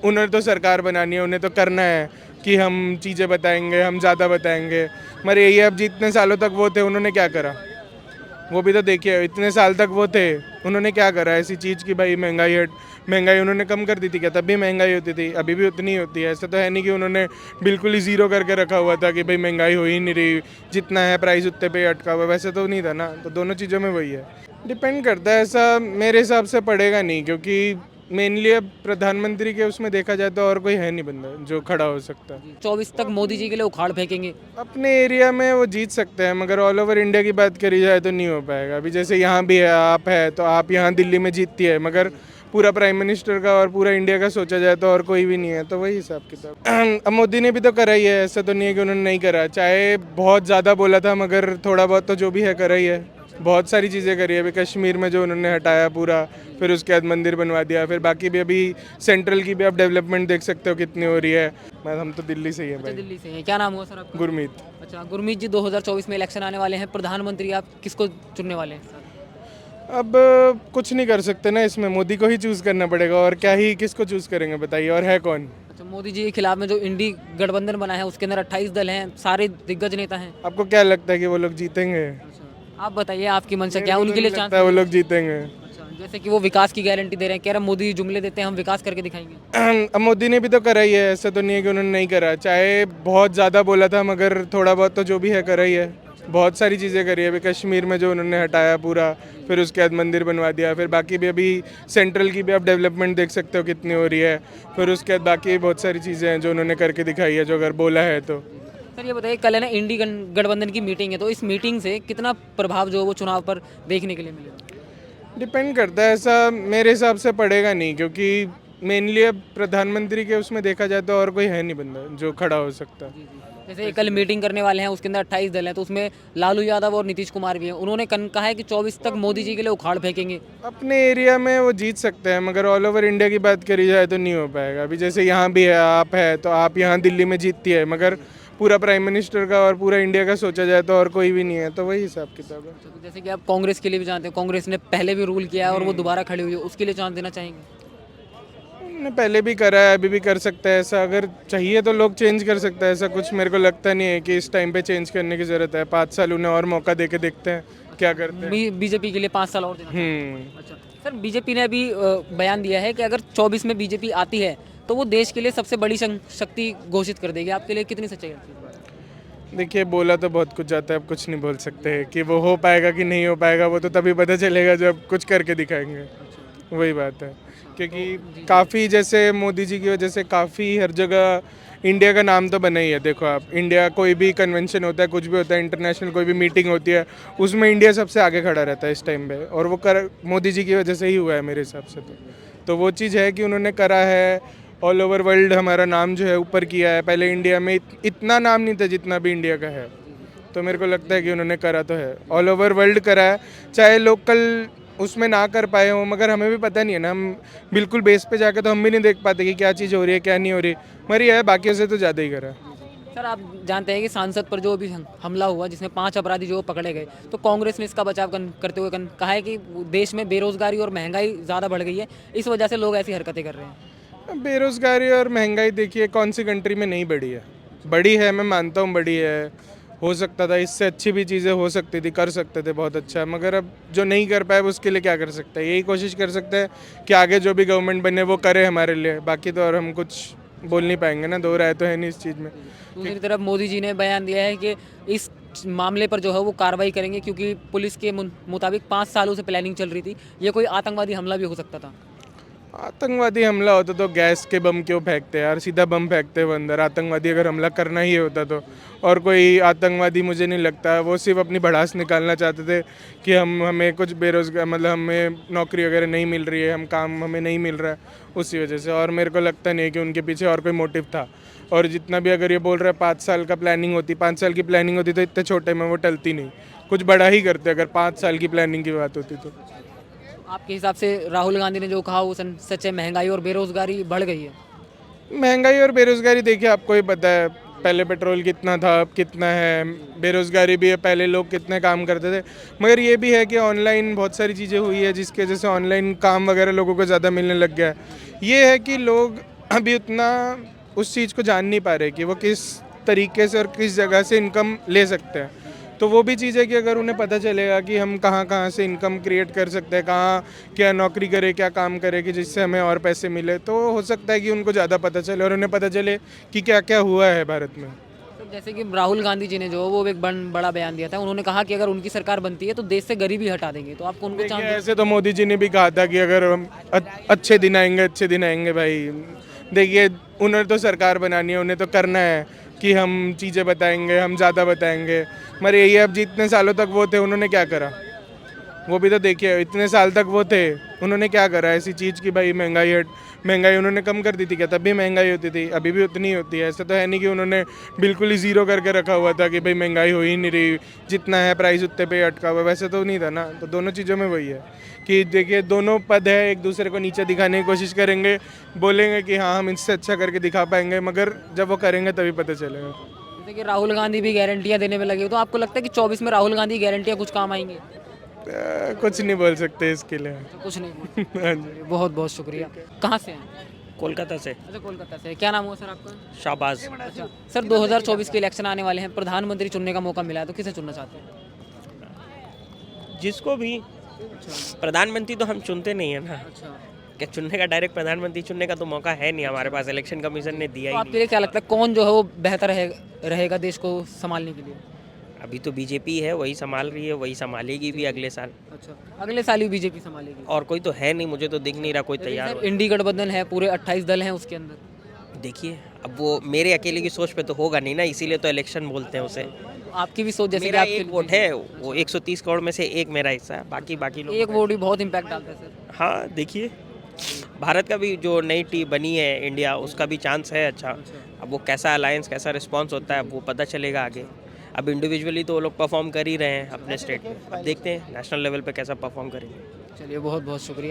उन्हें तो सरकार बनानी है, उन्हें तो करना है कि हम चीज़ें बताएंगे, हम ज़्यादा बताएंगे। मगर यही है, अब जितने सालों तक वो थे उन्होंने क्या करा, वो भी तो देखिए। इतने साल तक वो थे, उन्होंने क्या करा ऐसी चीज़ की भाई महंगाई उन्होंने कम कर दी थी क्या? तब भी महंगाई होती थी, अभी भी उतनी ही होती है। ऐसा तो है नहीं कि उन्होंने बिल्कुल ही ज़ीरो करके रखा हुआ था कि भाई महंगाई हो ही नहीं रही, जितना है प्राइस उतने पे अटका हुआ, वैसे तो नहीं था ना। तो दोनों चीज़ों में वही है, डिपेंड करता है। ऐसा मेरे हिसाब से पड़ेगा नहीं, क्योंकि मेनली अब प्रधानमंत्री के उसमें देखा जाए तो और कोई है नहीं बंदा जो खड़ा हो सकता है। 24 तक मोदी जी के लिए उखाड़ फेंकेंगे। अपने एरिया में वो जीत सकते हैं, मगर ऑल ओवर इंडिया की बात करी जाए तो नहीं हो पाएगा। अभी जैसे यहाँ भी है, आप है तो आप यहाँ दिल्ली में जीतती है, मगर पूरा प्राइम मिनिस्टर का और पूरा इंडिया का सोचा जाए तो और कोई भी नहीं है। तो वही हिसाब किताब। अब मोदी ने भी तो करा ही है, ऐसा तो नहीं है कि उन्होंने नहीं करा। चाहे बहुत ज़्यादा बोला था, मगर थोड़ा बहुत तो जो भी है करा ही है। बहुत सारी चीज़ें करी है। अभी कश्मीर में जो उन्होंने हटाया पूरा, फिर उसके बाद मंदिर बनवा दिया, फिर बाकी भी अभी सेंट्रल की भी आप डेवलपमेंट देख सकते हो कितनी हो रही है। मैं हम तो दिल्ली से ही हैं अच्छा, भाई। दिल्ली से हैं। क्या नाम हुआ सर आपका? गुरमीत। अच्छा, गुरमीत जी, 2024 में इलेक्शन आने वाले हैं, प्रधानमंत्री आप किसको चुनने वाले हैं सर? अब कुछ नहीं कर सकते ना इसमें, मोदी को ही चूज़ करना पड़ेगा। और क्या ही किसको चूज़ करेंगे बताइए, और है कौन? अच्छा, मोदी जी के खिलाफ में जो इंडी गठबंधन बना है उसके अंदर 28 दल हैं, सारे दिग्गज नेता हैं। आपको क्या लगता है कि वो लोग जीतेंगे? अच्छा, आप बताइए आपकी मंशा मेरे क्या है, को तो उनके नहीं लिए चांस? लगता है वो लोग जीतेंगे। अच्छा, जैसे कि वो विकास की गारंटी दे रहे हैं, कह रहे हैं मोदी जी जुमले देते हैं हम विकास करके दिखाएंगे। अब मोदी ने भी तो करा ही है, ऐसा तो नहीं है कि उन्होंने नहीं करा। चाहे बहुत ज़्यादा बोला था, मगर थोड़ा बहुत तो जो भी है करा ही है। बहुत सारी चीज़ें करी है। अभी कश्मीर में जो उन्होंने हटाया पूरा, फिर उसके बाद मंदिर बनवा दिया, फिर बाकी भी अभी सेंट्रल की भी आप डेवलपमेंट देख सकते हो कितनी हो रही है। फिर उसके बाद बाकी बहुत सारी चीज़ें हैं जो उन्होंने करके दिखाई है, जो अगर बोला है तो। सर ये बताइए, कल है ना इंडी गठबंधन की मीटिंग है, तो इस मीटिंग से कितना प्रभाव जो है वो चुनाव पर देखने के लिए मिलेगा? डिपेंड करता है। ऐसा मेरे हिसाब से पड़ेगा नहीं, क्योंकि मेनली अब प्रधानमंत्री के उसमें देखा जाए तो और कोई है नहीं बंदा जो खड़ा हो सकता है। जैसे कल मीटिंग करने वाले हैं, उसके अंदर 28 दल हैं, तो उसमें लालू यादव और नीतीश कुमार भी हैं। उन्होंने कहा है कि 24 तक मोदी जी के लिए उखाड़ फेंकेंगे। अपने एरिया में वो जीत सकते हैं, मगर ऑल ओवर इंडिया की बात करी जाए तो नहीं हो पाएगा। अभी जैसे यहाँ भी है, आप है तो आप यहाँ दिल्ली में जीतती है, मगर पूरा प्राइम मिनिस्टर का और पूरा इंडिया का सोचा जाए तो और कोई भी नहीं है। तो वही हिसाब किताब है। तो जैसे कि आप कांग्रेस के लिए भी जानते हैं, कांग्रेस ने पहले भी रूल किया है और वो दोबारा खड़ी हुई है, उसके लिए चांस देना चाहेंगे? उन्होंने पहले भी करा है, अभी भी कर सकता है। ऐसा अगर चाहिए तो लोग चेंज कर सकता है। ऐसा कुछ मेरे को लगता नहीं है कि इस टाइम पे चेंज करने की ज़रूरत है। 5 साल उन्हें और मौका दे के देखते हैं क्या करते हैं। बीजेपी के लिए 5 साल और देना चाहेंगे। अच्छा सर, बीजेपी ने अभी बयान दिया है कि अगर 24 में बीजेपी आती है तो वो देश के लिए सबसे बड़ी शक्ति घोषित कर देगी। आपके लिए कितनी सच्चाई है? देखिए, बोला तो बहुत कुछ जाता है, अब कुछ नहीं बोल सकते कि वो हो पाएगा कि नहीं हो पाएगा। वो तो तभी पता चलेगा जब कुछ करके दिखाएंगे। वही बात है, क्योंकि काफ़ी जैसे मोदी जी की वजह से काफ़ी हर जगह इंडिया का नाम तो बना ही है। देखो आप, इंडिया कोई भी कन्वेंशन होता है, कुछ भी होता है, इंटरनेशनल कोई भी मीटिंग होती है, उसमें इंडिया सबसे आगे खड़ा रहता है इस टाइम पे। और वो मोदी जी की वजह से ही हुआ है मेरे हिसाब से। तो वो चीज़ है कि उन्होंने करा है। ऑल ओवर वर्ल्ड हमारा नाम जो है ऊपर किया है। पहले इंडिया में इतना नाम नहीं था जितना भी इंडिया का है। तो मेरे को लगता है कि उन्होंने करा तो है, ऑल ओवर वर्ल्ड करा है। चाहे लोकल उसमें ना कर पाए हों, मगर हमें भी पता नहीं है ना। हम बिल्कुल बेस पे जाके तो हम भी नहीं देख पाते कि क्या चीज़ हो रही है क्या नहीं हो रही। मगर ये है, बाकियों से तो ज़्यादा ही करा है। सर आप जानते हैं कि सांसद पर जो भी हमला हुआ, जिसमें 5 अपराधी जो पकड़े गए, तो कांग्रेस ने इसका बचाव करते हुए कहा है कि देश में बेरोजगारी और महंगाई ज़्यादा बढ़ गई है, इस वजह से लोग ऐसी हरकतें कर रहे हैं। बेरोज़गारी और महंगाई देखिए कौन सी कंट्री में नहीं बढ़ी है। बढ़ी है, मैं मानता हूँ बढ़ी है। हो सकता था, इससे अच्छी भी चीज़ें हो सकती थी, कर सकते थे बहुत अच्छा। मगर अब जो नहीं कर पाए उसके लिए क्या कर सकते हैं? यही कोशिश कर सकते हैं कि आगे जो भी गवर्नमेंट बने वो करे हमारे लिए। बाकी तो और हम कुछ बोल नहीं पाएंगे ना, दो राय तो है नहीं इस चीज़ में। दूसरी तरफ मोदी जी ने बयान दिया है कि इस मामले पर जो है वो कार्रवाई करेंगे, क्योंकि पुलिस के मुताबिक 5 सालों से प्लानिंग चल रही थी, ये कोई आतंकवादी हमला भी हो सकता था। आतंकवादी हमला होता तो गैस के बम क्यों फेंकते यार? सीधा बम फेंकते वो अंदर। आतंकवादी अगर हमला करना ही होता तो, और कोई आतंकवादी मुझे नहीं लगता, वो सिर्फ अपनी भड़ास निकालना चाहते थे कि हमें कुछ बेरोजगार, मतलब हमें नौकरी वगैरह नहीं मिल रही है, हम काम हमें नहीं मिल रहा है, उसी वजह से। और मेरे को लगता नहीं है कि उनके पीछे और कोई मोटिव था। और जितना भी अगर ये बोल रहे हैं 5 साल का प्लानिंग होती, 5 साल की प्लानिंग होती तो इतने छोटे में वो टलती नहीं, कुछ बड़ा ही करते अगर 5 साल की प्लानिंग की बात होती तो। आपके हिसाब से राहुल गांधी ने जो कहा वो सच है, महंगाई और बेरोजगारी बढ़ गई है? महंगाई और बेरोज़गारी देखिए आपको ही पता है, पहले पेट्रोल कितना था अब कितना है। बेरोज़गारी भी है, पहले लोग कितने काम करते थे। मगर ये भी है कि ऑनलाइन बहुत सारी चीज़ें हुई है जिसके वजह से ऑनलाइन काम वगैरह लोगों को ज़्यादा मिलने लग गया है। ये है कि लोग अभी उतना उस चीज़ को जान नहीं पा रहे कि वो किस तरीके से और किस जगह से इनकम ले सकते हैं। तो वो भी चीज़ है कि अगर उन्हें पता चलेगा कि हम कहाँ कहाँ से इनकम क्रिएट कर सकते हैं, कहाँ क्या नौकरी करे, क्या काम करे कि जिससे हमें और पैसे मिले, तो हो सकता है कि उनको ज़्यादा पता चले और उन्हें पता चले कि क्या क्या हुआ है भारत में। तो जैसे कि राहुल गांधी जी ने जो वो एक बड़ा बयान दिया था, उन्होंने कहा कि अगर उनकी सरकार बनती है तो देश से गरीबी हटा देंगे, तो आपको उनको देखिए, ऐसे तो मोदी जी ने भी कहा था कि अगर हम अच्छे दिन आएंगे भाई। देखिए, उन्हें तो सरकार बनानी है, उन्हें तो करना है कि हम चीज़ें बताएंगे, हम ज़्यादा बताएंगे। मगर यही अब जितने सालों तक वो थे, उन्होंने क्या करा? वो भी तो देखिए, इतने साल तक वो थे, उन्होंने क्या करा ऐसी चीज़ की भाई महंगाई उन्होंने कम कर दी थी क्या? तब भी महंगाई होती थी, अभी भी उतनी ही होती है। ऐसा तो है नहीं कि उन्होंने बिल्कुल ही ज़ीरो करके रखा हुआ था कि भाई महंगाई हो ही नहीं रही, जितना है प्राइस उतने पे अटका हुआ। वैसे तो नहीं था ना। तो दोनों चीज़ों में वही है कि देखिए, दोनों पद है, एक दूसरे को नीचे दिखाने की कोशिश करेंगे, बोलेंगे कि हाँ हम इससे अच्छा करके दिखा पाएंगे, मगर जब वो करेंगे तभी पता चलेगा। जैसे कि राहुल गांधी भी गारंटियां देने में लगे, तो आपको लगता है कि 24 में राहुल गांधी की गारंटियां कुछ काम आएंगी? कुछ नहीं बोल सकते इसके लिए। तो कुछ नहीं बोल हाँ जी। सकते। बहुत बहुत शुक्रिया। कहाँ से हैं? कोलकाता से। अच्छा, कोलकाता से। क्या नाम हुआ सर आपका? शाहबाज। अच्छा सर, 2024 के इलेक्शन आने वाले हैं, प्रधानमंत्री चुनने का मौका मिला है, तो किसे चुनना चाहते हैं? जिसको भी प्रधानमंत्री तो हम चुनते नहीं है ना, अच्छा, क्या चुनने का डायरेक्ट प्रधानमंत्री चुनने का तो मौका है नहीं हमारे पास, इलेक्शन कमीशन ने दिया तो ही आपके नहीं। लिए क्या लगता है कौन जो है वो बेहतर रहेगा देश को संभालने के लिए? अभी तो बीजेपी है, वही संभाल रही है, वही संभालेगी भी अगले साल। अच्छा, अगले साल ही बीजेपी संभालेगी? और कोई तो है नहीं, मुझे तो दिख नहीं रहा कोई लेकिन तैयार सर, हो। इंडी गठबंधन है, पूरे 28 दल हैं उसके अंदर। देखिए, अब वो मेरे अकेले की सोच पे तो होगा नहीं ना, इसीलिए तो इलेक्शन बोलते हैं उसे। तो आपकी भी सोच जैसे कि मेरा आपके एक वोट है, वो 130 करोड़ में से एक मेरा हिस्सा है, बाकी लोग। एक वोट भी बहुत इम्पैक्ट डालता है सर। हाँ देखिए, भारत का भी जो नई टीम बनी है इंडिया, उसका भी चांस है अच्छा। अब वो कैसा अलायंस, कैसा रिस्पांस होता है, अब वो पता चलेगा आगे। अब इंडिविजुअली तो वो लोग परफॉर्म कर ही रहे हैं अपने स्टेट में, अब देखते हैं नेशनल लेवल पे कैसा परफॉर्म करेंगे। चलिए, बहुत बहुत शुक्रिया।